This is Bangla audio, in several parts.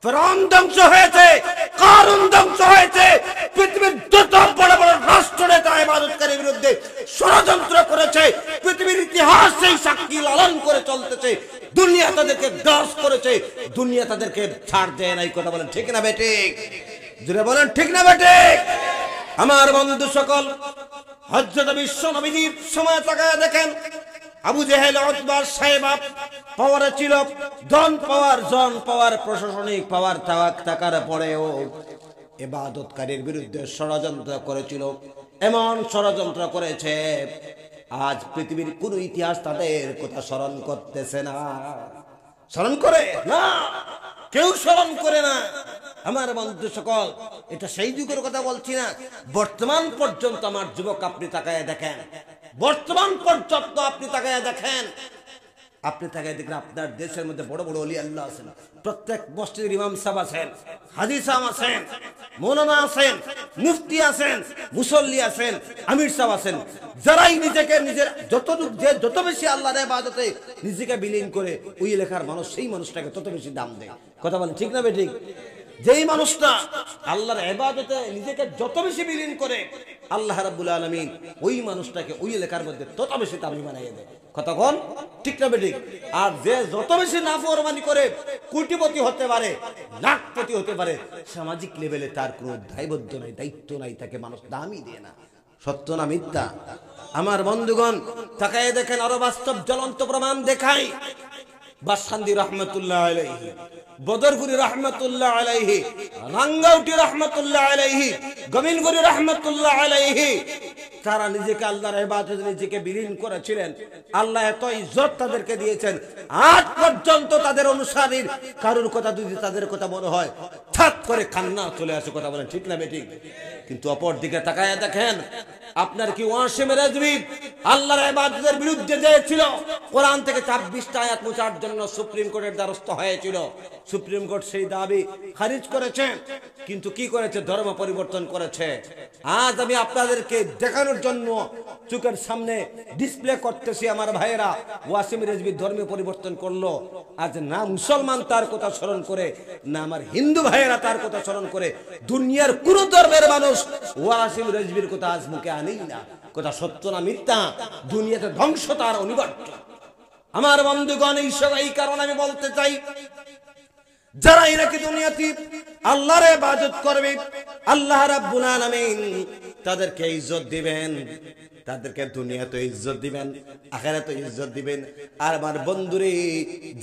ফিরআউন ধ্বংস হয়েছে, কারুন ধ্বংস হয়েছে, পৃথিবীর যত বড় বড় রাষ্ট্র নেতা ইবাদতকারীর বিরুদ্ধে ষড়যন্ত্র করেছে, পৃথিবীর ইতিহাস সেই সাক্ষী লালন করে চলতেছে। দুনিয়া তাদেরকে গ্রাস করেছে, দুনিয়া তাদেরকে ছাড় দেয় নাই। কথা বলেন ঠিক না বেঠিক? জোরে বলেন ঠিক না বেঠিক? আমার বন্ধু সকল, হযরত বিশ্ব নবীজির সময় তাকায় দেখেন, আবু জেহেল, উতবা, সাইবা পাওয়ারে ছিল, ধন পাওয়ার, জন পাওয়ার, প্রশাসনিক পাওয়ার থাকার পরেও ইবাদতকারীর বিরুদ্ধে ষড়যন্ত্র করেছিল। এমন ষড়যন্ত্র করেছে আজ পৃথিবীর কোন ইতিহাস তাদের কথা স্মরণ করতেছে না। স্মরণ করে না, কেউ স্মরণ করে না। আমার বন্ধু সকল, এটা সেই যুগের কথা বলছি না, বর্তমান পর্যন্ত আমার যুবক আপনি তাকায় দেখেন, বর্তমান পর্যন্ত আপনি তাকায় দেখেন, আপনি তাকায় দেখেন আপনার দেশের মধ্যে বড় বড় ওলি আল্লাহ আছেন, প্রত্যেক মসজিদের ইমাম সাহেব আছেন, হাজী সাহেব আছেন, মৌলানা আছেন, মুফতি আছেন, মুসল্লি আছেন, আমির সাহেব আছেন, যারাই নিজেকে নিজের যত বেশি আল্লাহর ইবাদতে নিজেকে বিলীন করে ওই এলাকার মানুষ সেই মানুষটাকে তত বেশি দাম দেয়। কথা বলেন ঠিক না বেঠিক? যেই মানুষটা আল্লাহর ইবাদতে নিজেকে যত বেশি বিলীন করে আল্লাহ রাব্বুল আলামিন ওই মানুষটাকে ওই এলাকার মধ্যে তত বেশি দামি বানিয়ে দেয়। কথা কোন ঠিক না বেঠিক? আর যে যত বেশি নাফরমানি করে কোটিপতি হতে পারে, লাখপতি হতে পারে, সামাজিক লেভেলে তার কোনো দায়বদ্ধ নাই, দায়িত্ব নাই, তাকে মানুষ দামই দেয় না। সত্য না মিথ্যা? আমার বন্ধুগণ তাকায় দেখেন, আরো বাস্তব জ্বলন্ত প্রমাণ দেখাই। বাসখান্দি রহমতুল্লাহ আলাইহি, বদরপুরি রহমতুল্লাহ আলাইহি, রাঙ্গাউটি রহমতুল্লাহ আলাইহি, গমিনগুরি রহমতুল্লাহ আলাইহি, তারা নিজেকে আল্লাহর ইবাদতে নিজেকে বিলীন করেছিলেন। আল্লাহ এত ইজ্জত তাদেরকে দিয়েছেন, আজ পর্যন্ত তাদের অনুসারীর কারোর কথা যদি তাদের কথা মনে হয় ছাত করে কান্না চলে আসে। কথা বলেন ঠিক না বেঠিক? কিন্তু অপর দিকে তাকায় দেখেন, আপনার কি ওয়াসিম রেজভী আল্লাহর ইবাদতের বিরুদ্ধে যেছিল, কোরআন থেকে 26টা আয়াত মুছার জন্য সুপ্রিম কোর্টের দ্বারস্থ হয়েছিল। সুপ্রিম কোর্ট সেই দাবি খারিজ করেছে, কিন্তু কি করেছে? ধর্ম পরিবর্তন করেছে। আজ আমি আপনাদেরকে দেখানোর জন্য চোখের সামনে ডিসপ্লে করতেছি, আমার ভাইয়েরা ওয়াসিম রেজভী ধর্ম পরিবর্তন করলো। আজ না মুসলমান তার কথা স্মরণ করে, না আমার হিন্দু ভাইয়েরা তার কথা স্মরণ করে, দুনিয়ার কোন ধর্মের মানুষ ওয়াসিম রেজভীর কথা আজ মুখে আনেই না। কথা সত্য না মিথ্যা? দুনিয়াতে ধ্বংস তার অনিবার্য। আমার বন্ধুগণ, এই কারণে আমি বলতে চাই, যারা এরাকে দুনিয়াতে আল্লাহর ইবাদত করবে, আল্লাহ রাব্বুল আলামিন তাদেরকে ইজ্জত দিবেন, তাদেরকে দুনিয়াতে ইজ্জত দিবেন, আখিরাতে ইজ্জত দিবেন। আর আমার বন্ধুরে,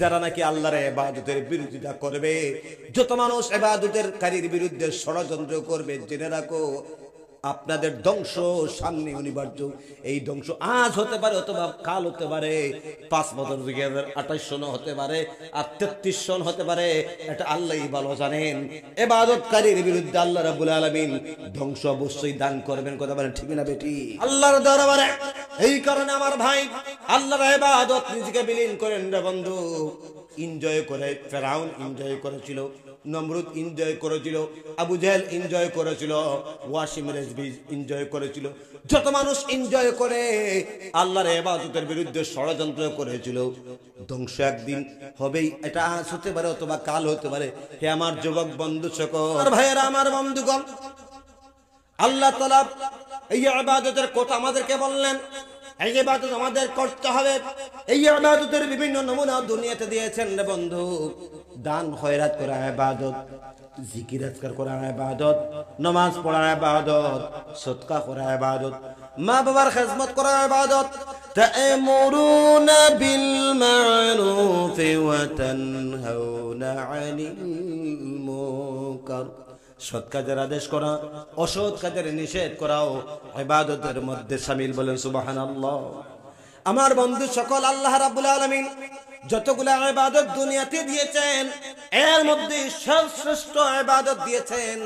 যারা নাকি আল্লাহর ইবাদতের বিরোধিতা করবে, যত মানুষ ইবাদতের কারীর বিরুদ্ধে ষড়যন্ত্র করবে, জেনে রাখো আপনাদের ধ্বংস সামনে অনিবার্য। এই ধ্বংস আজ হতে পারে, অথবা কাল হতে পারে, 5 বছর 2028 হতে পারে, আর 33 হতে পারে, এটা আল্লাহই ভালো জানেন। ইবাদতকারীর বিরুদ্ধে আল্লাহ রাব্বুল আলামিন ধ্বংস অবশ্যই দান করবেন। কথা বলেন ঠিক না বেটি? আল্লাহর দরবারে এই কারণে আমার ভাই, আল্লাহর ইবাদত নিজেকে বিলীন করেন রে বন্ধু। এনজয় করে ফেরাউন এনজয় করেছিল, নমরুদ এনজয় করেছিল, আবু জেহেল এনজয় করেছিল, ওয়াসিম রেজভী এনজয় করেছিল, যত মানুষ এনজয় করে আল্লাহর ইবাদতের বিরুদ্ধে ষড়যন্ত্র করেছিল। ধ্বংস একদিন হবেই, এটা আজ হতে পারে অথবা কাল হতে পারে। হে আমার যুবক বন্ধু সকল, ভাইয়েরা, আমার বন্ধুগণ, আল্লাহ তাআলা এই ইবাদতের কথা আমাদেরকে বললেন। এই ইবাদত আমাদের করতে হবে। এই ইবাদতের বিভিন্ন নমুনা দুনিয়াতে দিয়েছেন রে বন্ধু। দান খয়রাত করা ইবাদত, জিকির আজকার করা ইবাদত, নামাজ পড়া ইবাদত, সদকা করা ইবাদত, মা বাবার খিদমত করা ইবাদত। তা'মুরুনা বিল মা'রুফ ওয়া তানহাউনা আনিল মুনকার। সৎ কাজের আদেশ করা, অসৎ কাজের নিষেধ করাও ইবাদতের মধ্যে শামিল। বলেন সুবহানাল্লাহ। আমার বন্ধু সকল, আল্লাহ রাব্বুল আলামিন যতগুলা ইবাদত দুনিয়াতে দিয়েছেন, এর মধ্যে সর্বশ্রেষ্ঠ ইবাদত দিয়েছেন,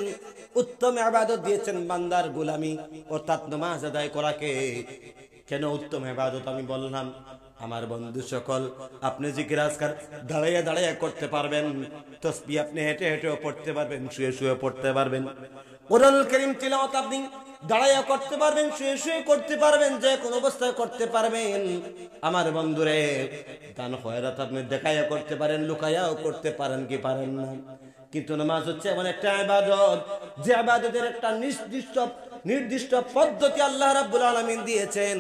উত্তম ইবাদত দিয়েছেন বান্দার গোলামি, অর্থাৎ নামাজ আদায় করাকে। কেন উত্তম ইবাদত আমি বললাম? আমার বন্ধু সকল, আপনি জিকির আজকার দাঁড়াইয়া দাঁড়াইয়া করতে পারবেন, তাসবিহ আপনি হেঁটে হেঁটেও পড়তে পারবেন, শুয়ে শুয়ে পড়তে পারবেন, কোরআনুল কারীম তিলাওয়াত আপনি দাঁড়াইয়া করতে পারবেন, শুয়ে শুয়ে করতে পারবেন, যে কোন অবস্থায় করতে পারবেন। আমার বন্ধুরে, দান খয়রাত আপনি দেখাইয়া করতে পারেন, লুকাইয়াও করতে পারেন, কি পারেন না? কিন্তু নামাজ হচ্ছে এমন একটা ইবাদত, যে ইবাদতের একটা নির্দিষ্ট পদ্ধতি আল্লাহ রাব্বুল আলামিন দিয়েছেন।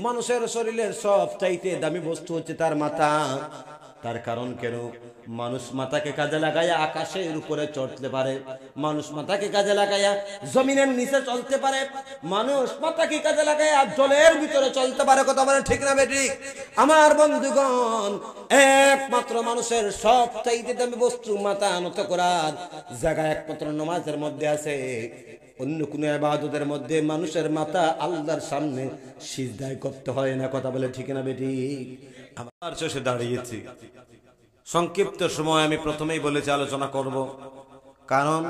মানুষের শরীরের সবচাইতে দামি বস্তু হচ্ছে তার মাথা। তার কারণ কেন? মানুষ মাথাকে কাজে লাগায়া আকাশের উপরে চড়তে পারে, মানুষ মাথাকে কাজে লাগায়া জমিনের নিচে চলতে পারে, মানুষ মাথাকে কাজে লাগায়া জলের ভিতরে চলতে পারে। কথা বলে ঠিক না বেঠিক? আমার বন্ধুগণ, একমাত্র মানুষের সবচাইতে দামি বস্তু মাথা নত করার জায়গা একমাত্র নামাজের মধ্যে আছে। অন্য কোন ইবাদতের মধ্যে মানুষের মাথা আল্লাহর সামনে সিজদায় করতে হয় না। কথা বলে ঠিক না বেঠিক? আমার শেষে দাঁড়িয়েছি, সংক্ষিপ্ত সময় আমি প্রথমেই বলেছি আলোচনা করব, কারণ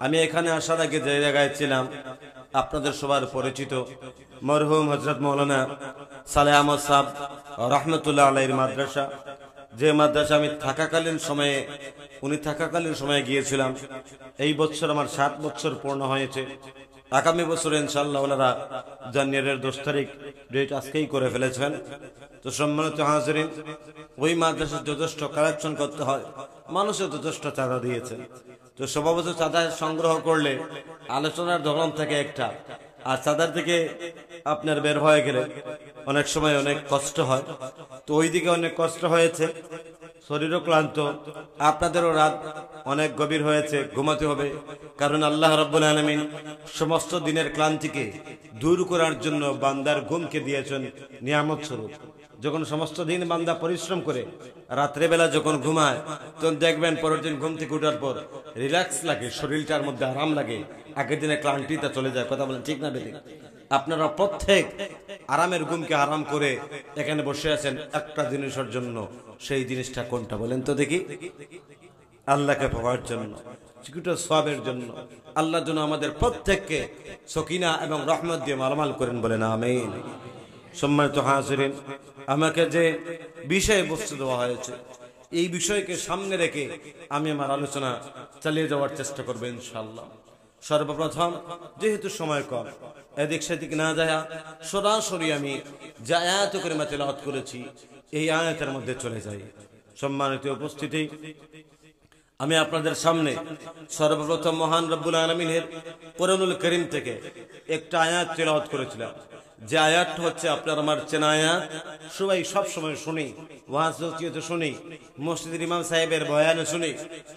আমি এখানে আসার আগে যে জায়গায় ছিলাম আপনাদের সবার পরিচিত মরহুম হযরত মাওলানা সালেহ আহমদ সাহেব রহমতুল্লাহ আলাইহির মাদ্রাসা, যে মাদ্রাসা আমি উনি থাকাকালীন সময়ে গিয়েছিলাম। এই বছর আমার 7 বছর পূর্ণ হয়েছে। আগামী বছর ইনশাআল্লাহ ওনারা জানুয়ারির 10 তারিখ ডেট আজকেই করে ফেলেছেন। তো সম্মানিত হাজিরিন, ওই মাদ্রাসা যথেষ্ট কালেকশন করতে হয়, মানুষও যথেষ্ট চাঁদা দিয়েছে। তো স্বভাবত চাঁদা সংগ্রহ করলে আলোচনার ধরন থাকে একটা, আর চাঁদার থেকে আপনার বের হয়ে গেলে অনেক সময় অনেক কষ্ট হয়। তো ওই দিকে অনেক কষ্ট হয়েছে, শরীরও ক্লান্ত, আপনাদেরও রাত অনেক গভীর হয়েছে, ঘুমাতে হবে। কারণ আল্লাহ রাব্বুল আলামিন সমস্ত দিনের ক্লান্তিকে দূর করার জন্য বান্দার ঘুমকে দিয়েছেন নিয়ামত স্বরূপ। যখন সমস্ত দিন বান্দা পরিশ্রম করে রাত্রে বেলা যখন ঘুমায়, তখন দেখবেন পরের দিন ঘুম থেকে উঠার পর রিল্যাক্স লাগে, শরীরটার মধ্যে আরাম লাগে, আগের দিনে ক্লান্তিটা চলে যায়। কথা বলেন ঠিক না বেঠিক? আপনারা প্রত্যেক আরামের ঘুমকে আরাম করে এখানে বসে আছেন একটা জিনিসের জন্য। সেই জিনিসটা কোনটা বলেন তো দেখি? আল্লাহকে পাওয়ার জন্য, কিছুটা সওয়াবের জন্য। আল্লাহর জন্য আমাদের প্রত্যেককে সকিনা এবং রহমত দিয়ে মালামাল করেন, বলেন আমিন। সম্মানিত হাজিরিন, আমাকে যে বিষয়ে বস্তু দেওয়া হয়েছে, এই বিষয়কে সামনে রেখে আমি আমার আলোচনা চালিয়ে যাওয়ার চেষ্টা করবো ইনশাআল্লাহ। সর্বপ্রথম, যেহেতু সময় কম, এদিক সেদিক না যায় সরাসরি আমি যে আয়াত কারিমা তেলাওয়াত করেছি এই আয়াতের মধ্যে চলে যাই। সম্মানিত উপস্থিতি, আমি আপনাদের সামনে সর্বপ্রথম মহান রব্বুল আলামিনের কোরআনুল কারীম থেকে একটা আয়াত তেলাওয়াত করেছিলাম, যে আয়াতটা হচ্ছে আপনার আমার চেনা আয়াত। সবাই সব সময় শুনি, ওয়াজ নসিহতে শুনি, মসজিদের ইমাম সাহেবের বয়ানে শুনি,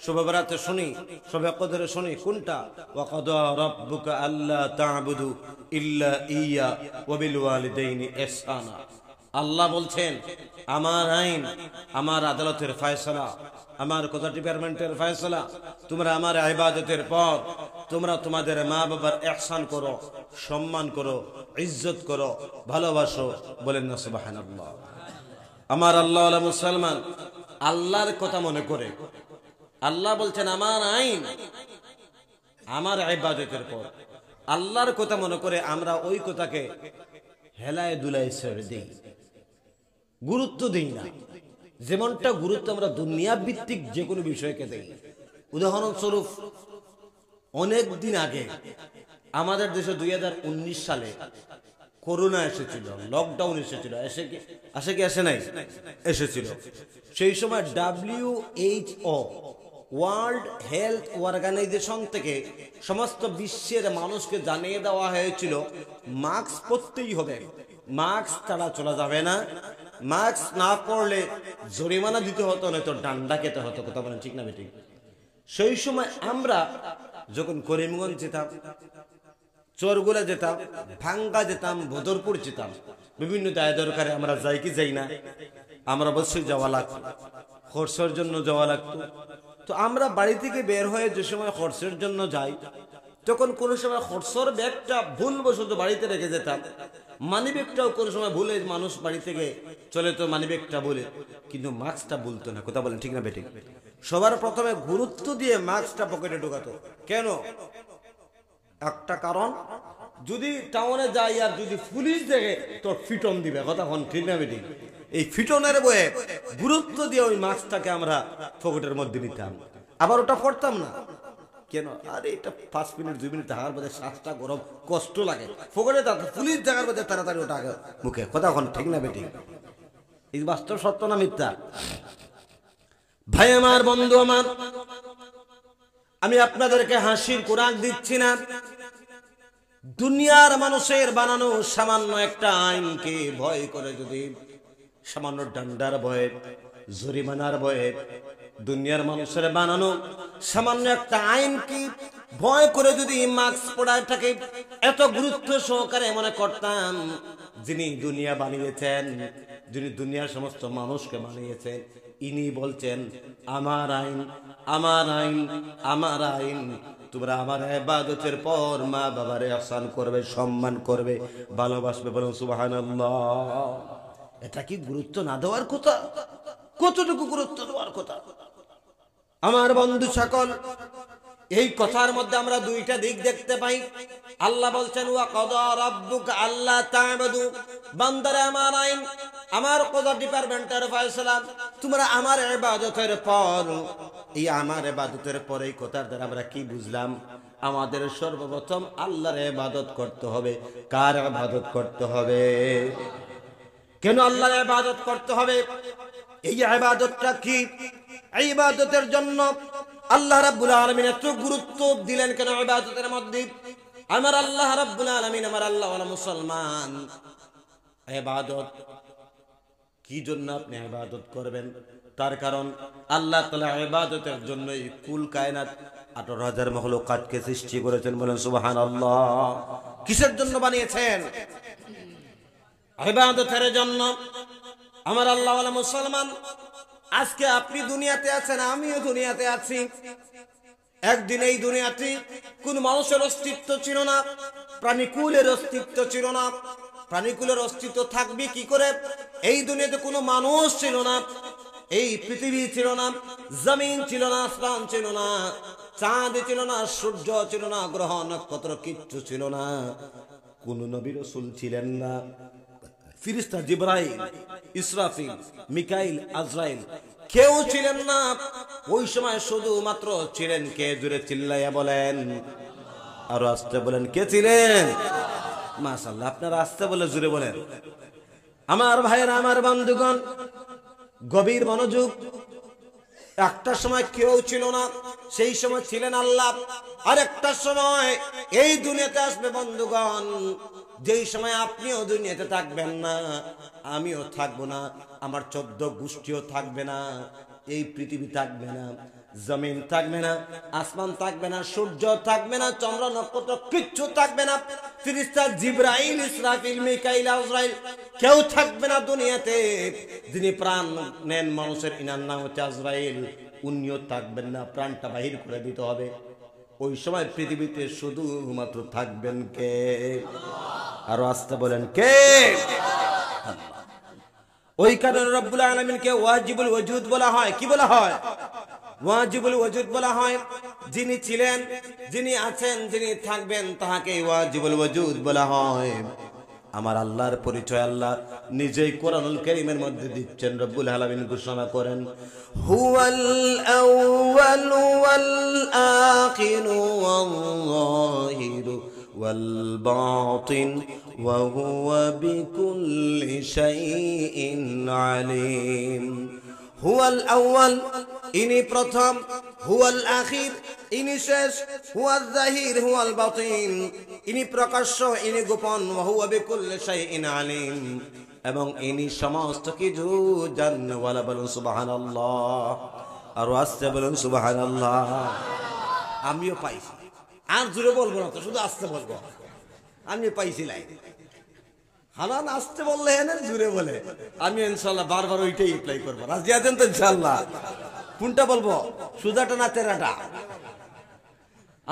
শবে বরাতে শুনি, শবে কদরে শুনি। কোনটা? ওয়া কাদা রাব্বুকা আল্লা তা'বুদু ইল্লা ইয়্যা ওয়া বিল ওয়ালিদাইনি ইহসানা। আল্লাহ বলছেন, আমার আইন, আমার আদালতের ফয়সালা, আমার কোটা ডিপার্টমেন্টের ফয়সালা, তোমরা আমার ইবাদতের পর তোমরা তোমাদের মা বাবার ইহসান করো, সম্মান করো, ইজ্জত করো, ভালোবাসো। বলেন না সুবহানাল্লাহ। আমার আল্লাহ ওয়ালা মুসলমান আল্লাহর কথা মনে করে, আল্লাহ বলছেন আমার আইন, আমার ইবাদতের পর আল্লাহর কথা মনে করে আমরা ওই কথাকে হেলায় দুলায় ছেড়ে দিই, গুরুত্ব দিই না। যেমনটা গুরুত্ব আমরা দুনিয়া ভিত্তিক যে কোনো বিষয়কে দেই। উদাহরণস্বরূপ, অনেক দিন আগে আমাদের দেশে 2019 সালে করোনা এসেছিল, লকডাউন এসেছিল। আসে নাই? এসেছিল। সেই সময় WHO ওয়ার্ল্ড হেলথ অর্গানাইজেশন থেকে সমস্ত বিশ্বের মানুষকে জানিয়ে দেওয়া হয়েছিল মাস্ক পরতেই হবে, মাস্ক ছাড়া চলা যাবে না, মাস্ক না পরলে জরিমানা দিতে হতো, নয়তো ডান্ডা খেতে হতো। কথা বলেন ঠিক না বেঠিক? সেই সময় আমরা যখন করিমগঞ্জ যেতাম, চোরগুলা যেতাম, ভাঙ্গা যেতাম, বদরপুর যেতাম, বিভিন্ন দায় দরকারে আমরা যাই কি যাই না? আমরা অবশ্যই যাওয়া লাগতো, খরচের জন্য যাওয়া লাগতো। তো আমরা বাড়ি থেকে বের হয়ে যে সময় খরচের জন্য যাই, তখন কোনো সময় খরচের ব্যাগটা ভুলবশত বাড়িতে রেখে যেতাম, মানি ব্যাগটাও কোনো সময় ভুলে মানুষ বাড়ি থেকে চলে তো মানি ব্যাগটা বলে, কিন্তু মাস্কটা ভুলতো না। কথা বলেন ঠিক না বেঠিক? সবার প্রথমে গুরুত্ব দিয়ে মাস্কটা পকেটে ঢোকাতো। কেন? একটা কারণ, যদি টাউনে যাই আর যদি পুলিশ দেখে তো ফিটন দিবে। কথা কোন ঠিক না বেঠিক? এই ফিটনের বয়ে গুরুত্ব দিয়ে ওই মাস্কটাকে আমরা পকেটের মধ্যে নিতাম, আবার ওটা পড়তাম না। কেন? আরে এটা 5 মিনিট 2 মিনিট থাকার মধ্যে শ্বাসটা গরম, কষ্ট লাগে, পকেটে পুলিশ দেখার মধ্যে তাড়াতাড়ি ওটা মুখে। কথা কোন ঠিক না বেঠিক? এই বাস্তব সত্য না মিথ্যা? ভাই আমার, বন্ধু আমার, আমি আপনাদেরকে হাসির কোরআন দিচ্ছি না, দুনিয়ার মানুষের বানানো সামান্য একটা আইনকে ভয় করে যদি, সামান্য ডান্ডার ভয়ে, জরিমানার ভয়ে, দুনিয়ার মানুষের বানানো সামান্য একটা আইনকে ভয় করে যদি মাস্ক পড়াটাকে এত গুরুত্ব সহকারে মনে করতাম, যিনি দুনিয়া বানিয়েছেন, যিনি দুনিয়ার সমস্ত মানুষকে বানিয়েছেন, ইনি বলছেন আমার আইন, আমার আইন, আমার আইন, তোমরা আমার ইবাদতের পর মা বাবারে আহসান করবে, সম্মান করবে, ভালোবাসবে। বলুন সুবহানাল্লাহ। এটা কি গুরুত্ব না দেওয়ার কথা? কতটুকু গুরুত্ব দেওয়ার কথা? আমার বন্ধু সকল, এই কথার মধ্যে আমরা দুইটা দিক দেখতে পাই। আল্লাহ বলছেন ওয়া কাদা রাব্বুকা আল্লা তা'বুদু, বান্দারে আমার আইন, আমার কদা ডিপার্টমেন্টের ফয়সালা, তোমরা আমার ইবাদতের পর, এই আমার ইবাদতের পর এই কথার দ্বারা আমরা কি বুঝলাম? আমাদের সর্বপ্রথম আল্লাহর ইবাদত করতে হবে। কার ইবাদত করতে হবে? কেন আল্লাহর ইবাদত করতে হবে? এই ইবাদতটা কি? এই ইবাদতের জন্য আল্লাহ রাব্বুল আলামিন এত গুরুত্ব দিলেন কেন ইবাদতের মধ্যে? আমার আল্লাহ রাব্বুল আলামিন, আমার আল্লাহ ওয়ালা মুসলমান, ইবাদত কি জন্য আপনি ইবাদত করবেন? তার কারণ আল্লাহ তাআলা ইবাদতের জন্য এই কুল কায়নাত 18,000 মাখলুকাতকে সৃষ্টি করেছেন। বলেন সুবহানাল্লাহ। কিসের জন্য বানিয়েছেন? ইবাদতের জন্য। আমার আল্লাহ ওয়ালা মুসলমান, আজকে আপনি দুনিয়াতে আছেন, আমিও দুনিয়াতে আছি। একদিন এই দুনিয়াতে কোন মানুষের অস্তিত্ব ছিল না, প্রাণীকুলের অস্তিত্ব ছিল না। প্রাণীকুলের অস্তিত্ব থাকবে কি করে? এই দুনিয়াতে কোনো মানুষ ছিল না, এই পৃথিবী ছিল না, জমিন ছিল না, আসমান ছিল না, চাঁদ ছিল না, সূর্য ছিল না, গ্রহ নক্ষত্র কিচ্ছু ছিল না, কোন নবী রাসূল ছিলেন না, ফেরেশতা জিবরাইল, ইসরাফিল, মিকাইল, আজরাইল কেউ ছিলেন না। ওই সময় শুধুমাত্র ছিলেন কে? জোরে চিল্লাইয়া বলেন, আরো আস্তে বলেন, কে ছিলেন? মাশাআল্লাহ, আপনারা আস্তে বলে জোরে বলেন। আমার ভাইয়েরা, আমার বন্ধুগণ, গভীর মনোযোগ। একটা সময় কেউ ছিল না, সেই সময় ছিলেন আল্লাহ। আর একটা সময় এই দুনিয়াতে আসবে বন্ধুগণ, যেই সময় আপনিও দুনিয়াতে থাকবেন না, আমিও থাকবো না, আমার 14 গোষ্ঠীও থাকবে না, এই পৃথিবী থাকবে না, জমিন থাকবে না, আসমান থাকবে না, সূর্য থাকবে না, চন্দ্র নক্ষত্র কিচ্ছু থাকবে না, ফেরেশতা জিবরাইল, ইসরাফিল, মিকাইল, আজরাইল কেউ থাকবে না দুনিয়াতে। যিনি প্রাণ নেন মানুষের, ইনার নাম হচ্ছে আজরাইল, উনিও থাকবেন না, প্রাণটা বাহির করে দিতে হবে। ওই সময় পৃথিবীতে শুধুমাত্র থাকবেন কে? আরো আস্তে বলেন, কে? ওই কারণে রব্বুল আলামিনকে ওয়াজিবুল ওজুদ বলা হয়। কি বলা হয়? ওয়াজিবুল ওজুদ বলা হয়। যিনি ছিলেন, যিনি আছেন, যিনি থাকবেন, তাহাকে ওয়াজিবুল ওজুদ বলা হয়। আমার আল্লাহর পরিচয় আল্লাহ নিজেই কোরআনুল কারীমের মধ্যে দিচ্ছেন। রব্বুল আলামিন ঘোষণা করেন, হুয়াল আউয়াল ওয়াল আখিরু ওয়াল যাহিরু ওয়াল বাতিন ওয়া হুয়া বিকুল্লি শাইইন আলিম। হুয়াল আউয়াল, ইনি প্রথম, হুয়াল আখির, ইনি শেষ, হুয়াল যাহির, হুয়াল বাতিন, ইনি প্রকাশ্য, ইনি গোপন, ওয়া হুয়া বিকুল্লি শাইইন আলিম, এবং ইনি সমস্ত কিছু জানেওয়ালা। বলুন সুবহানাল্লাহ। আর আস্তে বলুন সুবহানাল্লাহ। আমিও পাইছি, আর জোরে বলবো না তো, শুধু আস্তে বলবো। আমি পাইছি লাইন। হালান আস্তে বললে হ্যাঁ, জোরে বলে। আমি ইনশাআল্লাহ বারবার ওইটাই অ্যাপ্লাই করবো। রাজি আছেন তো ইনশাআল্লাহ? কোনটা বলবো, সুজাটা না তেরাটা?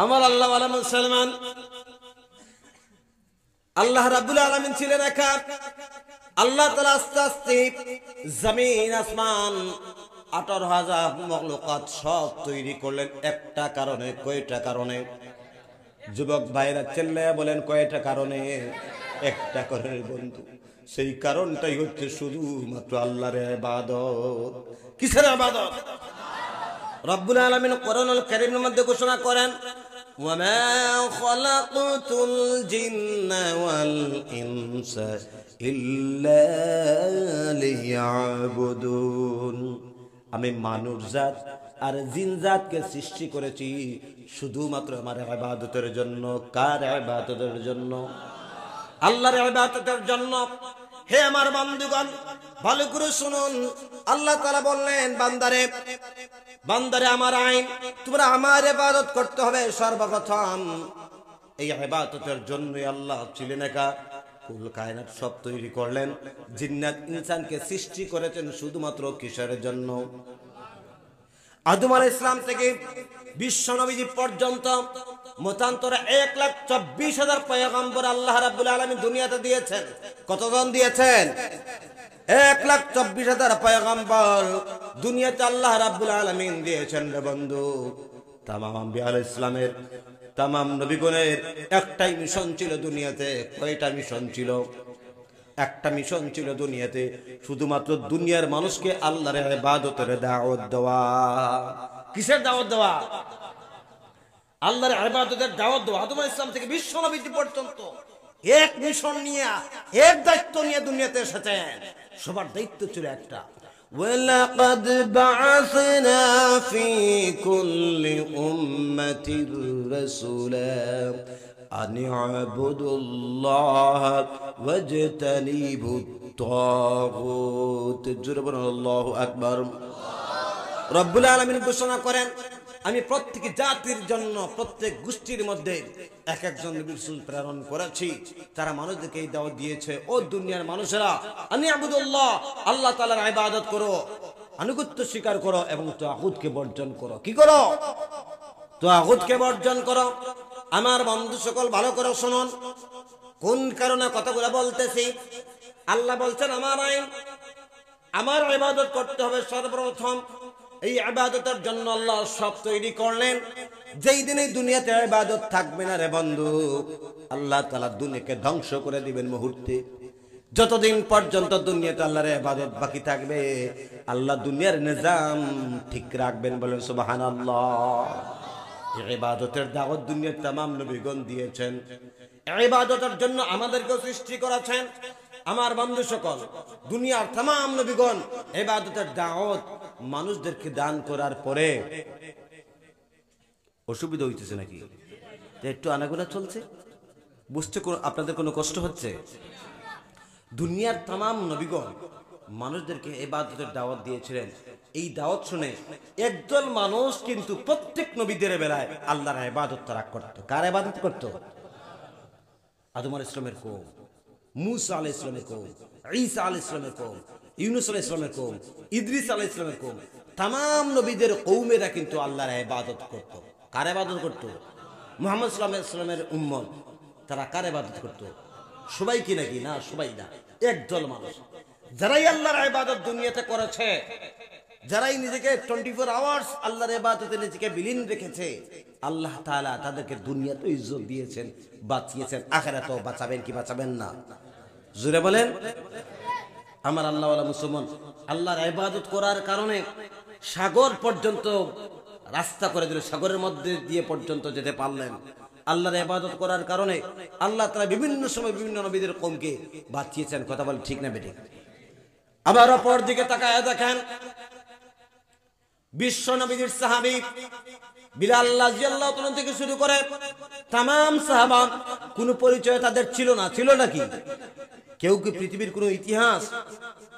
আমার আল্লাহ ওয়ালা মুসলমান, আল্লাহ রাব্বুল আলামিন ছিলেন একা। আল্লাহ তাআলা আস্তে আস্তে জমিন, আসমান, 18,000 মাখলুকাত সব তৈরি করলেন একটা কারণে। কয়টা কারণে? যুবক ভাইরা চিল্লায়া বলেন, কয়টা কারণে? একটা কারণে বন্ধু। সেই কারণটাই হচ্ছে শুধুমাত্র আল্লাহর ইবাদত। কিসের ইবাদত? রব্বুল আলামিন কোরআনুল কারীমের মধ্যে ঘোষণা করেন, ওয়ামা খালাকতুল জিন্না ওয়াল ইনসা ইল্লা লিয়াবুদুন। আমি মানুষ জাত আর জিনজাতকে সৃষ্টি করেছি শুধুমাত্র আমার ইবাদতের জন্য। কার ইবাদতের জন্য? আল্লাহর ইবাদতের জন্য। হে আমার বন্ধুগণ, ভালো করে শুনুন। আল্লাহ তাআলা বললেন, বান্দারে বান্দারে আমার আইন, তোমরা আমার ইবাদত করতে হবে সর্বপ্রথম। এই ইবাদতের জন্যই আল্লাহ ছিলেন একা, কুল কায়নাত সব তৈরি করলেন। জিন্নাত ইনসানকে সৃষ্টি করেছেন শুধুমাত্র কিসের জন্য? আদম আলাইহিস সালাম থেকে বিশ্ব নবী পর্যন্ত মতান্তরে 1,24,000 পয়গম্বর আল্লাহ রাব্বুল আলামিন দুনিয়াতে দিয়েছেন। কতজন দিয়েছেন? 1,24,000 পয়গম্বর দুনিয়াতে আল্লাহ রাব্বুল আলামিন দিয়েছেন রে বন্ধু। তামাম আম্বিয়া আলাইহিস সালামের, তামাম নবীগণের একটাই মিশন ছিল দুনিয়াতে। কয়টা মিশন ছিল? একটা মিশন ছিল দুনিয়াতে, শুধুমাত্র দুনিয়ার মানুষকে আল্লাহর ইবাদতের দাওয়াত দেওয়া। কিসের দাওয়াত দেওয়া? আল্লাহর ইবাদতের দাওয়াত দেওয়া। আদম আলাইহিস সালাম থেকে বিশ্ব নবী পর্যন্ত এক মিশন নিয়ে, এক দায়িত্ব নিয়ে দুনিয়াতে এসেছেন। সবার দায়িত্ব ছিল একটা। وَلَقَدْ بَعَثْنَا فِي كُلِّ أُمَّةٍ رَسُولًا أَنِ اعْبُدُوا اللَّهَ وَاجْتَنِبُوا الطَّاغُوتَ। জোরে বলুন আল্লাহু আকবার। রব্বুল আলামিন ঘোষণা করেন, আমি প্রত্যেক জাতির জন্য, প্রত্যেক গোষ্ঠীর মধ্যে এক একজন নবী রাসূল প্রেরণ করেছি। তারা মানুষদেরকে এই দাওয়াত দিয়েছে, ও দুনিয়ার মানুষেরা, আনি আবুদুল্লাহ, আল্লাহ তাআলার ইবাদত করো, আনুগত্য স্বীকার করো এবং তাগুতকে বর্জন করো। কি করো? তাগুতকে বর্জন করো। আমার বন্ধু সকল ভালো করে শুনুন, কোন কারণে কথাগুলো বলতেছি। আল্লাহ বলছেন আমার আইন, আমার ইবাদত করতে হবে সর্বপ্রথম। এই ইবাদতের জন্য আল্লাহ সব তৈরি করলেন। যেই দিন এই দুনিয়াতে ইবাদত থাকবে না রে বন্ধু, আল্লাহ তাআলা দুনিয়াকে ধ্বংস করে দিবেন মুহূর্তে। যতদিন পর্যন্ত দুনিয়াতে আল্লাহর ইবাদত বাকি থাকবে, আল্লাহ দুনিয়ার নিজাম ঠিক রাখবেন। বলেন সুবহানাল্লাহ। এই ইবাদতের দাওয়াত দুনিয়ার तमाम নবীগণ দিয়েছেন। এই ইবাদতের জন্য আমাদেরকেও সৃষ্টি করেছেন। আমার বন্ধু সকল, দুনিয়ার तमाम নবীগণ ইবাদতের দাওয়াত মানুষদেরকে দান করার পরে অসুবিধা হইতেছে নাকি? একটু আনাগোনা চলছে, বুঝতে আপনাদের কোনো কষ্ট হচ্ছে? দুনিয়ার तमाम নবীগণ মানুষদেরকে ইবাদতের দাওয়াত দিয়েছিলেন। এই দাওয়াত শুনে একদল মানুষ কিন্তু প্রত্যেক নবীদের বেলায় আল্লাহর ইবাদত তারা করত। কার ইবাদত করত? আদম আলাইহিস সালামের কওম, মুসা আলাইহিস সালামের কওম, ঈসা আলাইহিস সালামের কওম, ইউনূস আলাইহিস সালামের কওম, ইদ্রিস আলাইহিস সালামের কওম, तमाम নবীদের কওমেরা কিন্তু আল্লাহর ইবাদত করত। কার ইবাদত করত? মুহাম্মদ সাল্লাল্লাহু আলাইহি ওয়াসাল্লামের উম্মত, তারা কার ইবাদত করত? সবাই কি নাকি? না, সবাই না, একদল মানুষ। যারাই আল্লাহর ইবাদত দুনিয়াতে করেছে, যারাই নিজেকে 24 আওয়ার্স আল্লাহর ইবাদতে নিজেকে বিলীন রেখেছে, আল্লাহ তাআলা তাদেরকে দুনিয়াতে ইজ্জত দিয়েছেন, বাঁচিয়েছেন। আখিরাতেও বাঁচাবেন কি বাঁচাবেন না? জোরে বলেন। আমার আল্লাহওয়ালা মুসলমান আল্লাহর ইবাদত করার কারণে সাগর পর্যন্ত রাস্তা করে দিল, সাগরের মধ্যে দিয়ে পর্যন্ত যেতে পারলেন। আল্লাহর ইবাদত করার কারণে আল্লাহ তাআলা বিভিন্ন সময় বিভিন্ন নবীদের কওমকে বাঁচিয়েছেন। কথা বল ঠিক না বেঠিক? আবার অপর দিকে তাকায় দেখেন, বিশ্ব নবীর সাহাবী বিলাল রাদিয়াল্লাহু তাআলা থেকে শুরু করে तमाम সাহাবা, কোনো পরিচয় তাদের ছিল না। ছিল নাকি? কেউ কি পৃথিবীর কোনো ইতিহাস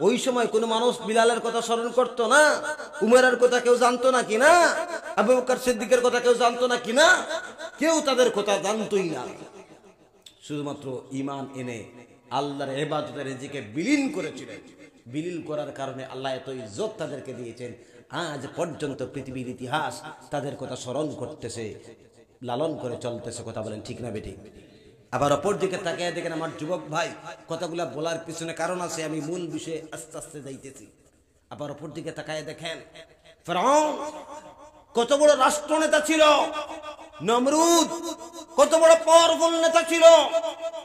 ওই সময় কোনো মানুষ বিলালের কথা স্মরণ করতো না? উমরের কথা কেউ জানতো নাকি? না। আবু বকর সিদ্দিকের কথা কেউ জানতো নাকি? না। কেউ তাদের কথা জানতোই না। শুধুমাত্র ঈমান এনে আল্লাহর ইবাদতে নিজেকে বিলীন করেছিলেন। বিলীন করার কারণে আল্লাহ এত ইজ্জত তাদেরকে দিয়েছেন। আজ পর্যন্ত পৃথিবীর ইতিহাস তাদের কথা স্মরণ করতেছে, লালন করে চলতেছে। কথা বলেন ঠিক না বেঠিক? আবার অপর দিকে তাকিয়ে দেখেন আমার যুবক ভাই, কথাগুলা বলার পিছনে কারণ আছে, আমি মূল বিষয়ে আস্তে আস্তে যাইতেছি। আবার অপর দিকে তাকিয়ে দেখেন ফিরআউন কত বড় রাষ্ট্রনেতা ছিল, নমরুদ কত বড় পাওয়ারফুল নেতা ছিল,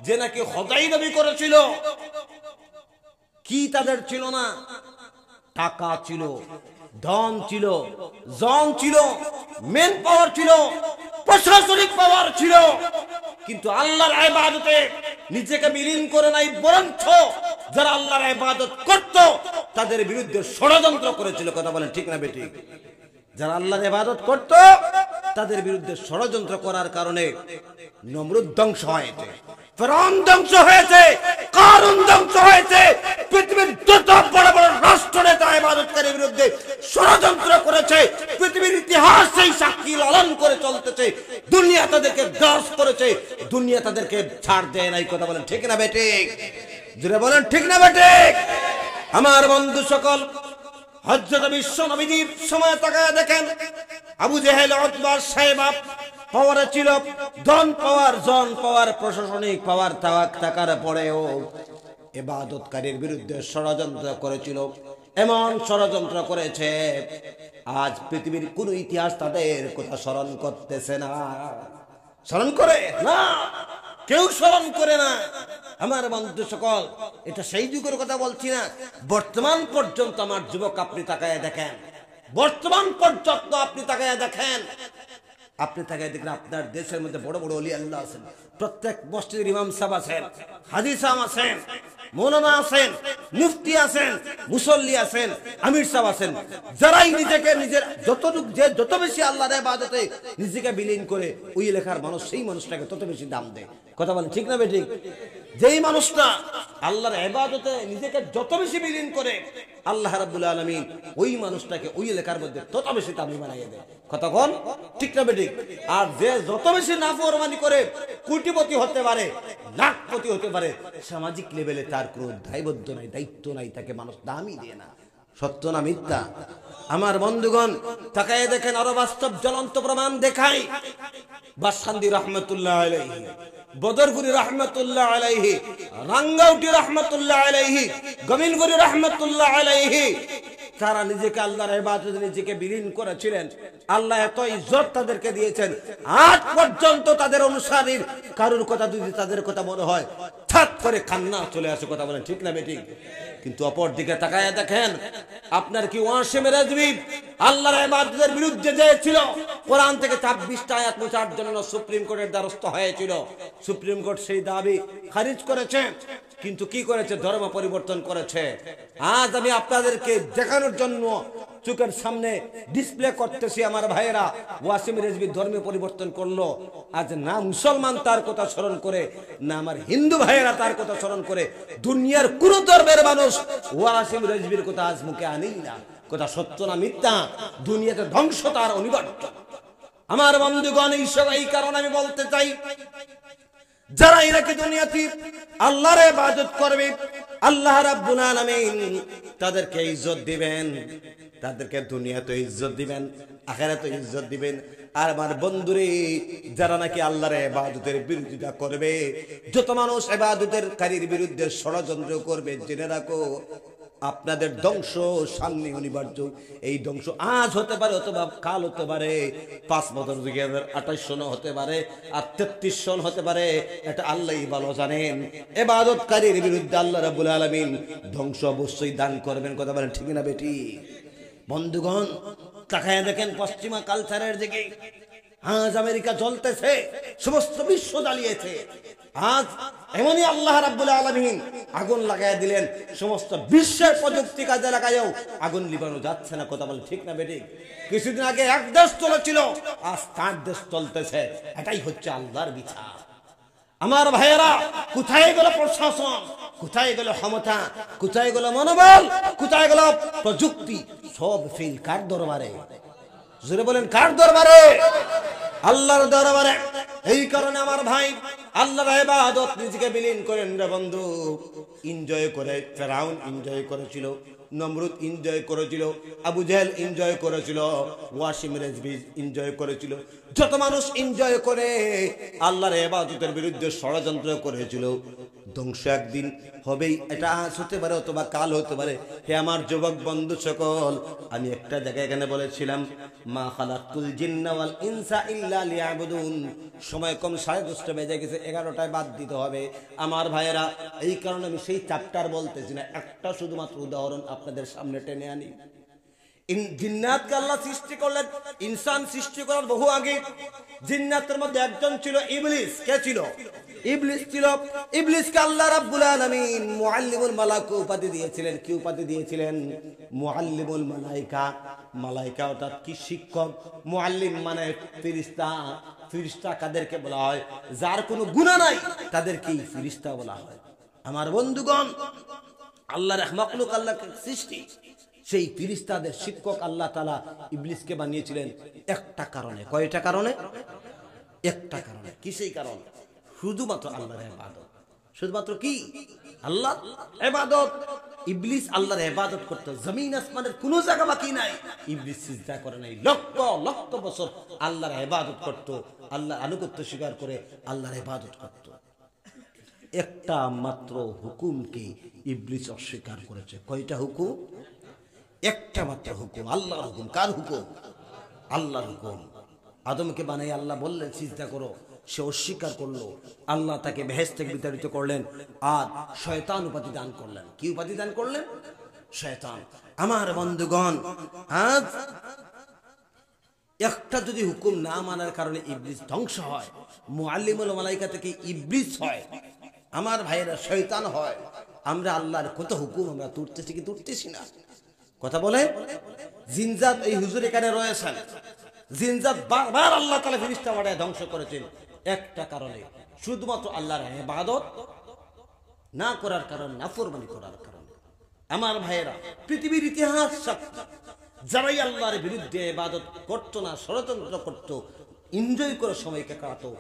যে নাকি খোদাই দাবি করেছিল। কি তাদের ছিল না? টাকা ছিল, ধন ছিল, জন ছিল, মেন পাওয়ার ছিল, প্রশাসনিক পাওয়ার ছিল, কিন্তু আল্লাহর ইবাদতে নিজেকে বিলীন করে নাই। বরঞ্চ যারা আল্লাহর ইবাদত করত তাদের বিরুদ্ধে ষড়যন্ত্র করেছিল। কথা বলেন ঠিক না বেঠিক? যারা আল্লাহর ইবাদত করত তাদের বিরুদ্ধে ষড়যন্ত্র করার কারণে নমরুদ ধ্বংস হয়েছে, ফিরআউন ধ্বংস হয়েছে, কারুন ধ্বংস হয়েছে। পৃথিবীর যত বড় বড় রাষ্ট্র নেতা ইবাদতকারীর বিরুদ্ধে ষড়যন্ত্র করেছে, পৃথিবীর ইতিহাস সেই সাক্ষী লালন করে চলতেছে। দুনিয়া তাদেরকে গ্রাস করেছে, দুনিয়া তাদেরকে ছাড় দেয় নাই। কথা বলেন ঠিক না বেঠিক? জোরে বলেন ঠিক না বেঠিক? আমার বন্ধু সকল, হযরত বিশ্ব নবীজির সময় তাকায় দেখেন, আবু জেহেল, উতবা, সাইবা পাওয়ারে ছিল, ধন পাওয়ার, জন পাওয়ার, প্রশাসনিক পাওয়ার থাকার পরেও ইবাদতকারীর বিরুদ্ধে ষড়যন্ত্র করেছিল। এমন ষড়যন্ত্র করেছে আজ পৃথিবীর কোন ইতিহাস তাদের কথা স্মরণ করতেছে না। স্মরণ করে না, কেউ স্মরণ করে না। আমার বন্ধু সকল, এটা সেই যুগের কথা বলছি না, বর্তমান পর্যন্ত আমার যুবক আপনি তাকায় দেখেন, বর্তমান পর্যন্ত আপনি তাকায় দেখেন, আপনি তাকায় দেখেন আপনার দেশের মধ্যে বড় বড় ওলি আল্লাহ আছেন, প্রত্যেক মসজিদের ইমাম সাহেব আছেন, হাজী সাহেব আছেন, মৌলানা আছেন, মুফতি আছেন, মুসল্লি আছেন, আমির সাহেব আছেন, যারাই নিজেকে নিজের যত বেশি আল্লাহর ইবাদতে নিজেকে বিলীন করে ওই এলাকার মানুষ সেই মানুষটাকে তত বেশি দাম দেয়। কথা বলেন ঠিক না বেঠিক? যেই মানুষটা আল্লাহর ইবাদতে নিজেকে যত বেশি বিলীন করে আল্লাহ রাব্বুল আলামিন ওই মানুষটাকে ওই এলাকার মধ্যে তত বেশি দামি বানিয়ে দেয়। কথা কোন ঠিক না বেঠিক? আর যে যত বেশি নাফরমানি করে কোটিপতি হতে পারে, লাখপতি হতে পারে, সামাজিক লেভেলে তার কোনো দায়বদ্ধ নাই, দায়িত্ব নাই, তাকে মানুষ দামই দেয় না। সত্য না মিথ্যা? আমার বন্ধুগণ তাকায় দেখেন, আরো বাস্তব জ্বলন্ত প্রমাণ দেখাই। বাসখান্দি রহমতুল্লাহ আলাইহি, বদরপুরি রহমতুল্লাহ আলাইহি, রাঙ্গাউটি রহমতুল্লাহ আলাইহি, গমিনপুরি রহমতুল্লাহ আলাইহি, তারা নিজেকে আল্লাহর ইবাদতে নিজেকে বিলীন করেছিলেন। আল্লাহ এত ইজ্জত তাদেরকে দিয়েছেন, আজ পর্যন্ত তাদের অনুসারীর কারোর কথা যদি তাদের কথা মনে হয় ছাত করে কান্না চলে আসে। কথা বলেন ঠিক না বেঠিক? কিন্তু অপর দিকে তাকায় দেখেন, আপনার কি ওয়াসিম রেজভী আল্লাহর ইবাদতের বিরুদ্ধে যে ছিল, কোরআন থেকে 26টা আয়াত মোছার জন্য সুপ্রিম কোর্টের দ্বারস্থ হয়েছিল। সুপ্রিম কোর্ট সেই দাবি খারিজ করেছে, কিন্তু কি করেছে? ধর্ম পরিবর্তন করেছে। আজ আমি আপনাদেরকে দেখানোর জন্য চোখের সামনে ডিসপ্লে করতেছি, আমার ভাইয়েরা ওয়াসিম রেজভী ধর্ম পরিবর্তন করলো। আজ না মুসলমান তার কথা স্মরণ করে, না আমার হিন্দু ভাইয়েরা তার কথা স্মরণ করে, দুনিয়ার কোন ধর্মের মানুষ ওয়াসিম রেজভীর কথা আজ মুখে আনেই না। কথা সত্য না মিথ্যা? দুনিয়াতে ধ্বংস তার অনিবার্য। আমার বন্ধুগণ, এই কারণে আমি বলতে চাই, যারা এরাকে দুনিয়াতে আল্লাহর ইবাদত করবে, আল্লাহ রাব্বুল আলামিন তাদেরকে ইজ্জত দিবেন, তাদেরকে দুনিয়াতে ইজ্জত দিবেন, আখিরাতে ইজ্জত দিবেন। আর আমার বন্ধুরে, যারা নাকি আল্লাহর ইবাদতের বিরোধিতা করবে, যত মানুষ ইবাদতের কারীর বিরুদ্ধে ষড়যন্ত্র করবে, জেনে রাখো আপনাদের ধ্বংস সামনে অনিবার্য। এই ধ্বংস আজ হতে পারে, অথবা কাল হতে পারে, 5 বছর 2028 হতে পারে, আর 33 হতে পারে, এটা আল্লাহই ভালো জানেন। ইবাদতকারীর বিরুদ্ধে আল্লাহ রাব্বুল আলামিন ধ্বংস অবশ্যই দান করবেন। কথা বলেন ঠিক না বেটি? বন্ধুগণ তাকায় দেখেন পশ্চিমা কালচারের দিকে। আজ আমেরিকা জ্বলতেছে, সমস্ত বিশ্ব জ্বালিয়েছে। আজ এমনই আল্লাহ রাব্বুল আলামিন আগুন লাগায় দিলেন, সমস্ত বিশ্বের প্রযুক্তি কাজে লাগায়ও আগুন লিবানো যাচ্ছে না। কথা বলে ঠিক না বেটি? কিছুদিন আগে এক দেশ চলেছিল, আজ 4 দেশ চলতেছে। এটাই হচ্ছে আল্লাহর বিচার। আমার ভাইয়েরা, কোথায় গেল প্রশাসন, কোথায় গেল ক্ষমতা, কোথায় গেল মনোবল, কোথায় গেল প্রযুক্তি? সব ফেল কার দরবারে? জোরে বলেন কার দরবারে? আল্লাহর দরবারে। এই কারণে আমার ভাই, আল্লাহর ইবাদত নিজেকে বিলীন করেন রে বন্ধু। এনজয় করে ফেরাউন এনজয় করেছিল, নমরুদ এনজয় করেছিল, আবু জেহেল এনজয় করেছিল, ওয়াসিম রেজভী এনজয় করেছিল। যত মানুষ এনজয় করে আল্লাহর ইবাদতের বিরুদ্ধে ষড়যন্ত্র করেছিল, ধ্বংস একদিন হবেই। এটা আজ হতে পারে, অথবা কাল হতে পারে। হে আমার যুবক বন্ধু সকল, আমি একটা জায়গায় এখানে বলেছিলাম, মা খালাকুল জিন্না ওয়াল ইনসা ইল্লা লিয়াবুদুন। সময় কম, 10:30 বেজে গেছে, 11টায় বাদ দিতে হবে। আমার ভাইয়েরা, এই কারণে আমি সেই চ্যাপ্টার বলতেছি না, একটা শুধুমাত্র উদাহরণ আপনাদের সামনে টেনে আনি। জিন্নাতকে আল্লাহ সৃষ্টি করলেন, ইনসান সৃষ্টি করার বহু আগে। জিন্নাতের মধ্যে একজন ছিল ইবলিস। কে ছিল? ইবলিস ছিল। ইবলিসকে আল্লাহ রাব্বুল আলামিন মুআল্লিমুল মালাইকা উপাধি দিয়েছিলেন। কি উপাধি দিয়েছিলেন? মুআল্লিমুল মালাইকা। মালাইকা অর্থাৎ কি? শিক্ষক। মুআল্লিম মানে ফেরেশতা। ফেরেশতা কাদেরকে বলা হয়? যার কোনো গুনাহ নাই তাদেরকেই ফেরেশতা বলা হয়। আমার বন্ধুগণ, আল্লাহর এক মাখলুক, আল্লাহর সৃষ্টি, সেই ফেরেশতাদের শিক্ষক আল্লাহ তাআলা ইবলিসকে বানিয়েছিলেন একটা কারণে। কয়টা কারণে? একটা কারণে। কি সেই কারণ? শুধুমাত্র আল্লাহর ইবাদত। শুধুমাত্র কি? আল্লাহর ইবাদত। ইবলিস আল্লাহর ইবাদত করত। জমিন আসমানের কোনো জায়গা বাকি নাই ইবলিস সিজদা করে নাই। লক্ষ লক্ষ বছর আল্লাহর ইবাদত করত, আল্লাহর আনুগত্য স্বীকার করে আল্লাহর ইবাদত করত। একটা মাত্র হুকুমকে ইবলিস অস্বীকার করেছে। কয়টা হুকুম? একটা মাত্র হুকুম, আল্লাহর হুকুম। কার হুকুম? আল্লাহর হুকুম। আদমকে বানাই আল্লাহ বললেন সিজদা করো, সে অস্বীকার করলো। আল্লাহ তাকে বেহেশত থেকে বিতাড়িত করলেন আর শয়তান উপাধি দান করলেন। কি উপাধি দান করলেন? শয়তান। আমার বন্ধুগণ, আজ একটা যদি হুকুম না মানার কারণে ইবলিস ধ্বংস হয়, মুআল্লিমুল মালাইকা থেকে ইবলিস হয়, আমার ভাইয়েরা শয়তান হয়, আমরা আল্লাহর কত হুকুম আমরা তুলতেছি কি তুলতেছি না? কথা বলে। জিনজাত, এই হুজুর এখানে রয়েছেন, জিনজাত বারবার আল্লাহ তাআলা ফেরেশতা পাঠায় ধ্বংস করেছেন একটা কারণে, শুধুমাত্র আল্লাহর ইবাদত না করার কারণে, নাফরমানি করার কারণে। আমার ভাইয়েরা, পৃথিবীর ইতিহাস সাক্ষী, যারাই আল্লাহর বিরুদ্ধে ইবাদত করতো না, ষড়যন্ত্র করতো, এনজয় করে সময় কাটাতো,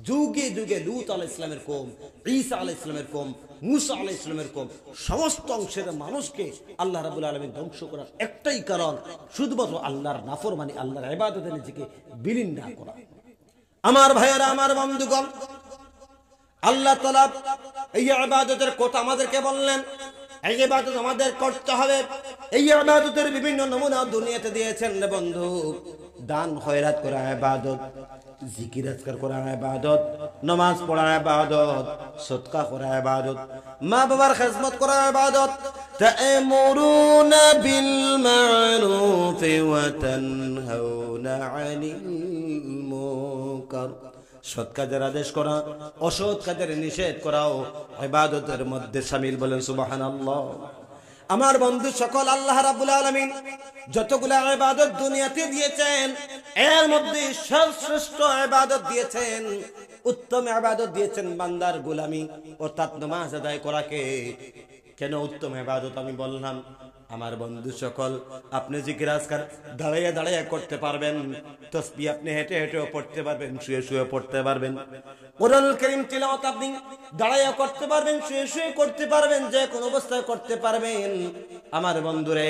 যুগে যুগে লূত আলাইহিস সালামের কওম, ঈসা আলাইহিস সালামের কওম, মুসা আলাইহিস সালামের কওম, সমস্ত অংশের মানুষকে আল্লাহ রাব্বুল আলামিন ধ্বংস করার একটাই কারণ, শুধুমাত্র আল্লাহর নাফরমানি, আল্লাহর ইবাদতে নিজেকে বিলীন না করা। আমার ভাইয়েরা, আমার বন্ধুগণ, আল্লাহ তাআলা এই ইবাদতের কথা আমাদেরকে বললেন। এই ইবাদত আমাদের করতে হবে। এই ইবাদতের বিভিন্ন নমুনা দুনিয়াতে দিয়েছেন রে বন্ধু। দান খয়রাত করা ইবাদত, জিকির আজকার করা ইবাদত, নামাজ পড়া ইবাদত, সদকা করা ইবাদত, মা বাবার খেদমত করা ইবাদত। তা'মুরুনা বিল মা'রুফ ওয়া তানহাউনা আনিল মুনকার। সৎ কাজের আদেশ করা, অসৎ কাজের নিষেধ করাও ইবাদতের মধ্যে শামিল। বলেন সুবহানাল্লাহ। আমার বন্ধু সকল, আল্লাহ রাব্বুল আলামিন যতগুলো ইবাদত দুনিয়াতে দিয়েছেন, এর মধ্যে সর্বশ্রেষ্ঠ ইবাদত দিয়েছেন, উত্তম ইবাদত দিয়েছেন বান্দার গোলামি অর্থাৎ নামাজ আদায় করাকে। কেন উত্তম ইবাদত আমি বললাম? আমার বন্ধু সকল, আপনি জিকির আজকার দাঁড়াইয়া দাঁড়াইয়া করতে পারবেন, তাসবিহ আপনি হেঁটে হেঁটেও পড়তে পারবেন, শুয়ে শুয়ে পড়তে পারবেন, কোরআনুল কারীম তিলাওয়াত আপনি দাঁড়াইয়া করতে পারবেন, শুয়ে শুয়ে করতে পারবেন, যে কোন অবস্থায় করতে পারবেন। আমার বন্ধুরে,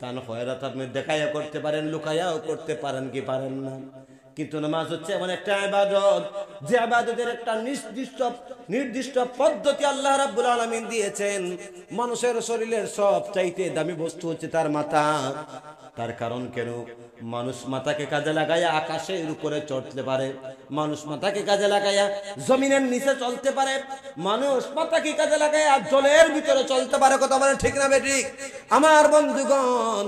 দান খয়রাত আপনি দেখাইয়া করতে পারেন, লুকাইয়াও করতে পারেন, কি পারেন না? কিন্তু নামাজ হচ্ছে এমন একটা ইবাদত, যে ইবাদতের একটা নির্দিষ্ট পদ্ধতি আল্লাহ রাব্বুল আলামিন দিয়েছেন। মানুষের শরীরের সবচাইতে দামি বস্তু হচ্ছে তার মাথা। তার কারণ কেন? মানুষ মাথাকে কাজে লাগাইয়া আকাশের উপরে চড়তে পারে, মানুষ মাথাকে কাজে লাগাইয়া জমিনের নিচে চলতে পারে, মানুষ মাথাকে কাজে লাগাইয়া জলের ভিতরে চলতে পারে। কথা বলে ঠিক না বেঠিক? আমার বন্ধুগণ,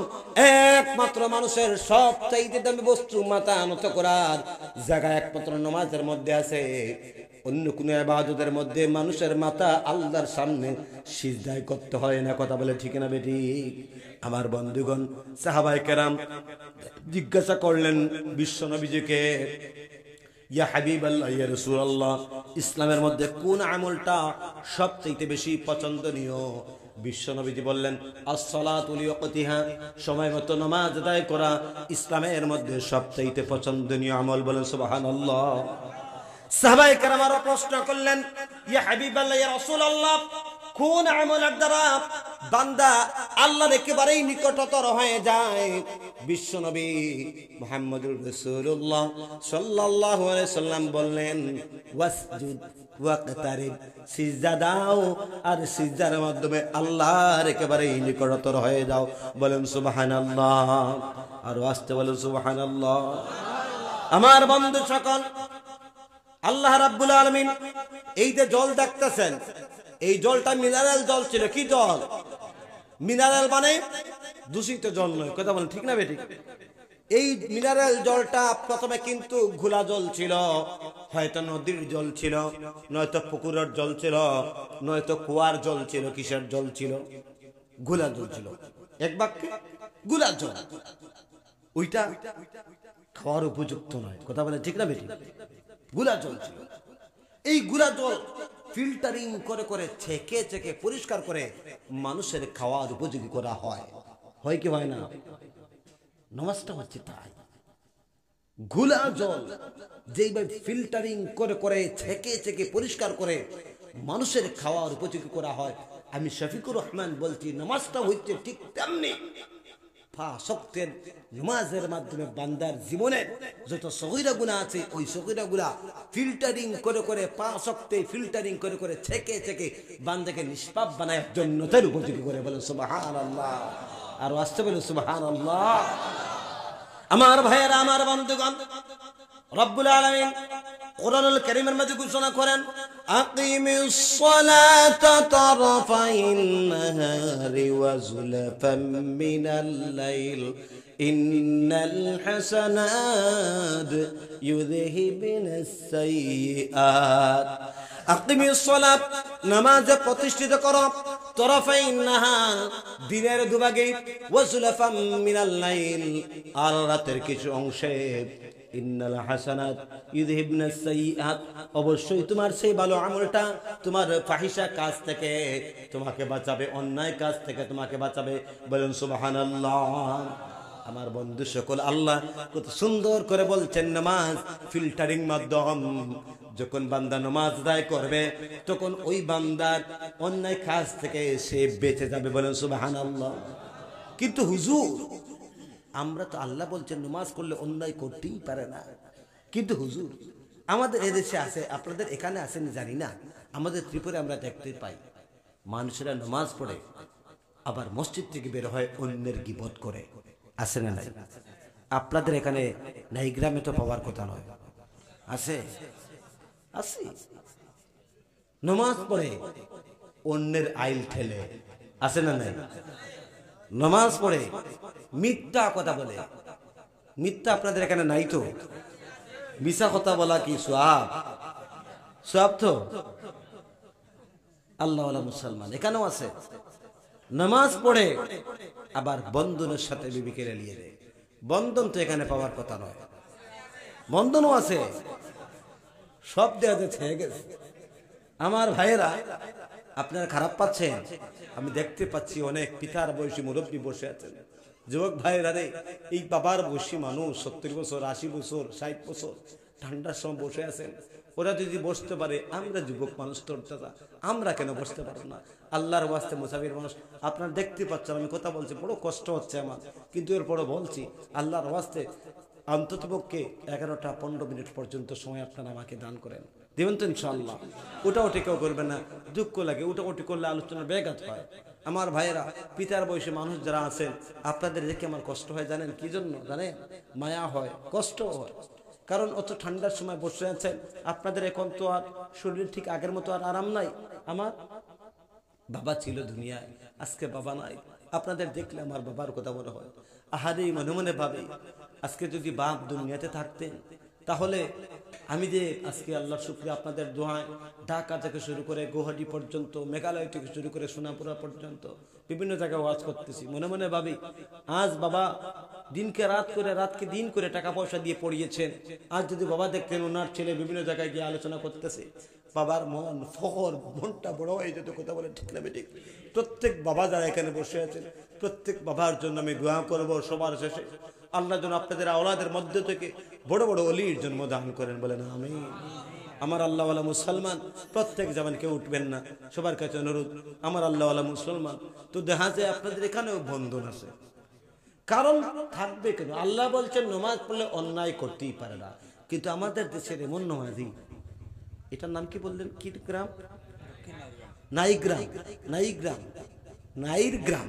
একমাত্র মানুষের সবচাইতে দামি বস্তু মাথা নত করার জায়গা একমাত্র নামাজের মধ্যে আছে। অন্য কোন ইবাদতের মধ্যে মানুষের মাথা আল্লাহর সামনে সিজদায় করতে হয় না। কথা বলে ঠিক না বেঠিক? আমার বন্ধুগণ, সাহাবায়ে কেরাম জিজ্ঞাসা করলেন বিশ্ব নবীজিকে, ইয়া হাবিবাল্লাহ, ইয়া রাসূলুল্লাহ, ইসলামের মধ্যে কোন আমলটা সবচেয়ে বেশি পছন্দনীয়? বিশ্ব নবীজি বললেন, as-salatu liwaqtiha, সময় মতো নামাজ আদায় করা ইসলামের মধ্যে সবচেয়ে পছন্দনীয় আমল। বলেন সুবহানাল্লাহ। সাহাবায়ে কেরাম আরো প্রশ্ন করলেন, ইয়া হাবিবাল্লাহ, ইয়া রাসূলুল্লাহ, কোন আমলের দ্বারা বান্দা আল্লাহর একেবারেই নিকটতর হয়ে যায়? বিশ্বনবী মুহাম্মদুর রাসূলুল্লাহ সাল্লাল্লাহু আলাইহি সাল্লাম বললেন, ওয়াসজুদ ওয়াকতারিব, সিজদা দাও আর সিজদার মাধ্যমে আল্লাহর একেবারেই নিকটতর হয়ে যাও। বলেন সুবহানাল্লাহ। আর আস্তে বলেন সুবহানাল্লাহ। আমার বন্ধু সকল, আল্লাহ রাব্বুল আলামিন এই যে জল দেখতেছেন, এই জলটা মিনারেল জল ছিল। কি জল? মিনারেল মানে দূষিত জল নয়। কথা বলেন ঠিক না বেঠিক? এই মিনারেল জলটা প্রথমে কিন্তু ঘোলা জল ছিল, হয়তো নদীর জল ছিল, নয়তো পুকুরের জল ছিল, নয়তো কুয়ার জল ছিল। কিসের জল ছিল? গুলা জল ছিল। এক বাক্যে গুলা জল। ওইটা খাওয়ার উপযুক্ত নয়। কথা বলে ঠিক না বেটি? গুলা জল ছিল। এই গুলা জল ফিল্টারিং করে করে ছেঁকে ছেঁকে পরিষ্কার করে মানুষের খাওয়ার উপযোগী করা হয়। হয় কি হয় না? নামাজটা হচ্ছে তাই। গুলা জল যেইভাবে ফিল্টারিং করে করে ছেঁকে ছেঁকে পরিষ্কার করে মানুষের খাওয়ার উপযোগী করা হয়, আমি শফিকুর রহমান বলছি নামাজটা হচ্ছে ঠিক তেমনি। পাঁচ ওয়াক্তের নামাজের মাধ্যমে বান্দার জীবনে যত সগীরা গুনাহ আছে, ওই সগীরা গুনাহ ফিল্টারিং করে করে পাঁচ ওয়াক্তে ফিল্টারিং করে করে ছেঁকে ছেঁকে বান্দাকে নিষ্পাপ বানায় জান্নাতের উপযোগী করে। বলেন সুবহানাল্লাহ। আর আসতে বলেন সুবহানাল্লাহ। আমার ভাইয়েরা, আমার বন্ধুগণ, রব্বুল আলামিন কোরআনুল কারীমের মধ্যে ঘোষণা করেন, আকিমিস সালাতা তারফাইন নাহারি ওয়া যুলাফাম মিনাল লাইল ইন্নাল হাসানাত ইউযহিবুনাস সাইয়্যাত। আকিমিস সালাত, নামাজ প্রতিষ্ঠিত করো, তরফাইন নাহার, দিনের দুভাগে, ওয়া যুলাফাম মিনাল লাইল, আর রাতের কিছু অংশে, ইন্নাল হাসানাত ইউযহিবুনাস সাইয়্যাত, অবশ্যই তোমার সেই ভালো আমলটা তোমার ফাহিশা কাজ থেকে তোমাকে বাঁচাবে, অন্যায় কাজ থেকে তোমাকে বাঁচাবে। বলেন সুবহানাল্লাহ। আমার বন্ধু সকল, আল্লাহ কত সুন্দর করে বলছেন নামাজ ফিল্টারিং মাধ্যম। যখন বান্দা নামাজ আদায় করবে তখন ওই বান্দার অন্যায় কাজ থেকে সে বেঁচে যাবে। বলেন সুবহানাল্লাহ। কিন্তু হুজুর, আমরা তো আল্লাহ বলছেন নামাজ করলে অন্যায় করতেই পারে না। কিন্তু হুজুর, আমাদের এদেশে আছে, আপনাদের এখানে আসেন জানি না, আমাদের ত্রিপুরায় আমরা দেখতে পাই মানুষেরা নামাজ পড়ে আবার মসজিদ থেকে বের হয় অন্যের গীবত করে। আছে না নাই? আপনাদের এখানে নাই? গ্রামে তো পাওয়ার কথা নয়। আছে? আছে। নামাজ পড়ে অন্যের আইল ঠেলে। আছে না নাই? নামাজ পড়ে মিথ্যা কথা বলে। মিথ্যা আপনাদের এখানে নাই তো? মিশা কথা বলা কি সওয়াব? সওয়াব তো। আল্লাহওয়ালা মুসলমান এখানেও আছে, নামাজ পড়ে আবার বন্ধনের সাথে বিবিকে লেলিয়ে দেয়। বন্ধন তো এখানে পাওয়ার কথা নয়। বন্ধনও আছে, সব দেয়া হয়ে গেছে। আমার ভাইয়েরা, আপনারা খারাপ পাচ্ছেন? আমি দেখতে পাচ্ছি অনেক পিতার বয়সী মুরব্বী বসে আছেন। যুবক ভাইয়েরা রে, এই বাবার বয়সী মানুষ 70 বছর, 80 বছর, 60 বছর ঠান্ডার সময় বসে আছেন। ওরা যদি বসতে পারে, আমরা যুবক মানুষ তোরটা, আমরা কেন বসতে পারবো না? আল্লাহর ওয়াস্তে মুসাফির মানুষ, আপনারা দেখতে পাচ্ছেন আমি কথা বলছি, বড় কষ্ট হচ্ছে আমার, কিন্তু এরপরে বলছি আল্লাহর ওয়াস্তে অন্ততপক্ষে 11টা-15 মিনিট পর্যন্ত সময় আপনারা আমাকে দান করেন। দেবেন তো ইনশাআল্লাহ? ওটাওটি কেউ করবে না, দুঃখ লাগে। ওটাওটি করলে আলোচনার ব্যাঘাত হয়। আমার ভাইয়েরা, পিতার বয়সে মানুষ যারা আছেন, আপনাদের দেখে আমার কষ্ট হয়। জানেন কি জন্য? জানেন? মায়া হয়, কষ্ট হয়। কারণ অত ঠান্ডার সময় বসে আছেন। আপনাদের এখন তো আর শরীর ঠিক আগের মতো আর আরাম নাই। আমার বাবা ছিল দুনিয়ায়, আজকে বাবা নাই। আপনাদের দেখলে আমার বাবার কথা মনে হয়। আহারে, মনে মনে ভাবে আজকে যদি বাপ দুনিয়াতে থাকতেন, তাহলে আমি যে আজকে আল্লাহর শুকরিয়া, আপনাদের দোয়ায় ঢাকা থেকে শুরু করে গুয়াহাটি পর্যন্ত, মেঘালয় থেকে শুরু করে সোনাপুরা পর্যন্ত বিভিন্ন জায়গায় ওয়াজ করতেছি। মনে মনে ভাবি, আজ বাবা দিনকে রাত করে, রাতকে দিন করে টাকা পয়সা দিয়ে পড়িয়েছেন। আজ যদি বাবা দেখতেন ওনার ছেলে বিভিন্ন জায়গায় গিয়ে আলোচনা করতেছে, বাবার মন ফখর, মনটা বড় হয়ে যেত। কথা বলে ঠিক না ঠিক? প্রত্যেক বাবা যারা এখানে বসে আছেন, প্রত্যেক বাবার জন্য আমি দোয়া করব সবার শেষে, আল্লাহ যেন আপনাদের আওলাদের মধ্য থেকে বড় বড় ওলির জন্ম দান করেন। বলেন আমিন। আমার আল্লাহওয়ালা মুসলমান, প্রত্যেক জামান কেউ উঠবেন না, সবার কাছে অনুরোধ। আমার আল্লাহওয়ালা মুসলমান তো দেখা যায় আপনাদের এখানেও বন্ধন আছে। কারণ থাকবে কেন? আল্লাহ বলছেন নামাজ পড়লে অন্যায় করতেই পারে না। কিন্তু আমাদের দেশের এমন নামাজি, এটার নাম কি বললেন? কি গ্রাম? নাইগ্রাম। নাইগ্রাম, নাইগ্রাম,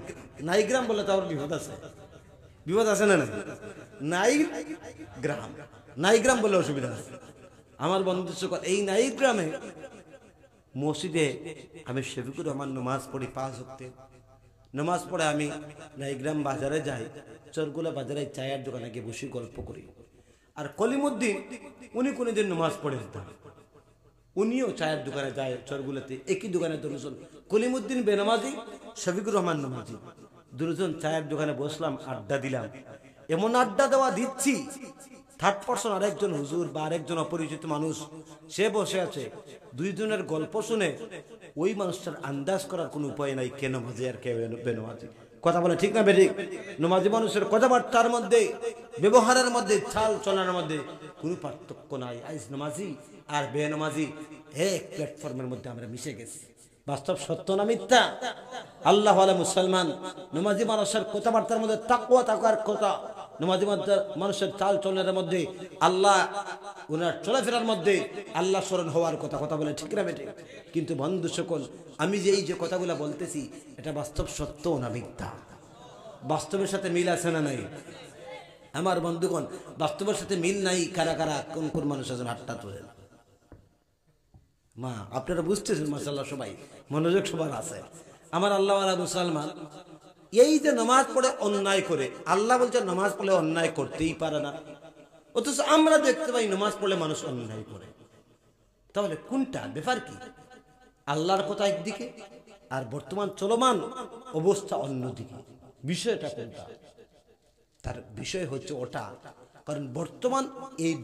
নাইগ্রাম বলে তো আমার বিপদ আছে। বিপদ আছে না? নাইগ্রাম, নাইগ্রাম বলে অসুবিধা আছে। আমার বন্ধু সকল, এই নাইগ্রামে মসজিদে আমি শফিকুর রহমান নামাজ পড়ি 5 ওয়াক্তে। নামাজ পড়ে আমি নাইগ্রাম বাজারে যাই, চরগুলা বাজারে চায়ের দোকানে গিয়ে বসে গল্প করি। আর কলিমুদ্দিন উনি কোনোদিন নামাজ পড়ে দিতেন, উনিও চায়ের দোকানে যায় চরগুলোতে, একই দোকানে দুজন, কলিমুদ্দিন বেনামাজি, শফিকুর রহমান নামাজি, দুজন চায়ের দোকানে বসলাম, আড্ডা দিলাম। এমন আড্ডা দেওয়া দিচ্ছি, থার্ড পারসন আরেকজন হুজুর বা আরেকজন অপরিচিত মানুষ সে বসে আছে, দুইজনের গল্প শুনে ওই মানুষটার আন্দাজ করার কোনো উপায় নাই কে নামাজি আর কে বেনামাজি। কথা বলে ঠিক না বেঠিক? নামাজি মানুষের কথাবার্তার মধ্যে, ব্যবহারের মধ্যে, চাল চলার মধ্যে কোনো পার্থক্য নাই। আইস নামাজি আর বেনামাজি এক প্ল্যাটফর্মের মধ্যে আমরা মিশে গেছি। বাস্তব সত্য না মিথ্যা? আল্লাহ ওয়ালা মুসলমান নামাজি মানুষের কথাবার্তার মধ্যে তাকওয়া থাকার কথা, নামাজি মানুষের চাল চলনের মধ্যে, আল্লাহ ওনার চলাফেরার মধ্যে আল্লাহ স্মরণ হওয়ার কথা। কথা বলে ঠিক না বেঠিক? কিন্তু বন্ধু সকল, আমি যে এই যে কথাগুলো বলতেছি এটা বাস্তব সত্য না মিথ্যা? বাস্তবের সাথে মিল আছে না নাই? আমার বন্ধুগণ, বাস্তবের সাথে মিল নাই কারা কারা কোন কোন মানুষ আছেন হাতটা তুলে মা, আপনারা বুঝতেছেন মাশাআল্লাহ, সবাই মনোযোগ সবার আছে। আমার আল্লাহ ওয়ালা মুসলমান এই যে নামাজ পড়ে অন্যায় করে, আল্লাহ বলছে নামাজ পড়লে অন্যায় করতেই পারে না, অথচ আমরা দেখতে পাই নামাজ পড়লে মানুষ অন্যায় করে। তাহলে কোনটা ব্যাপার কি? আল্লাহর কথা একদিকে আর বর্তমান চলমান অবস্থা অন্যদিকে। বিষয়টা কোনটা? তার বিষয় হচ্ছে ওটা, কারণ বর্তমান এই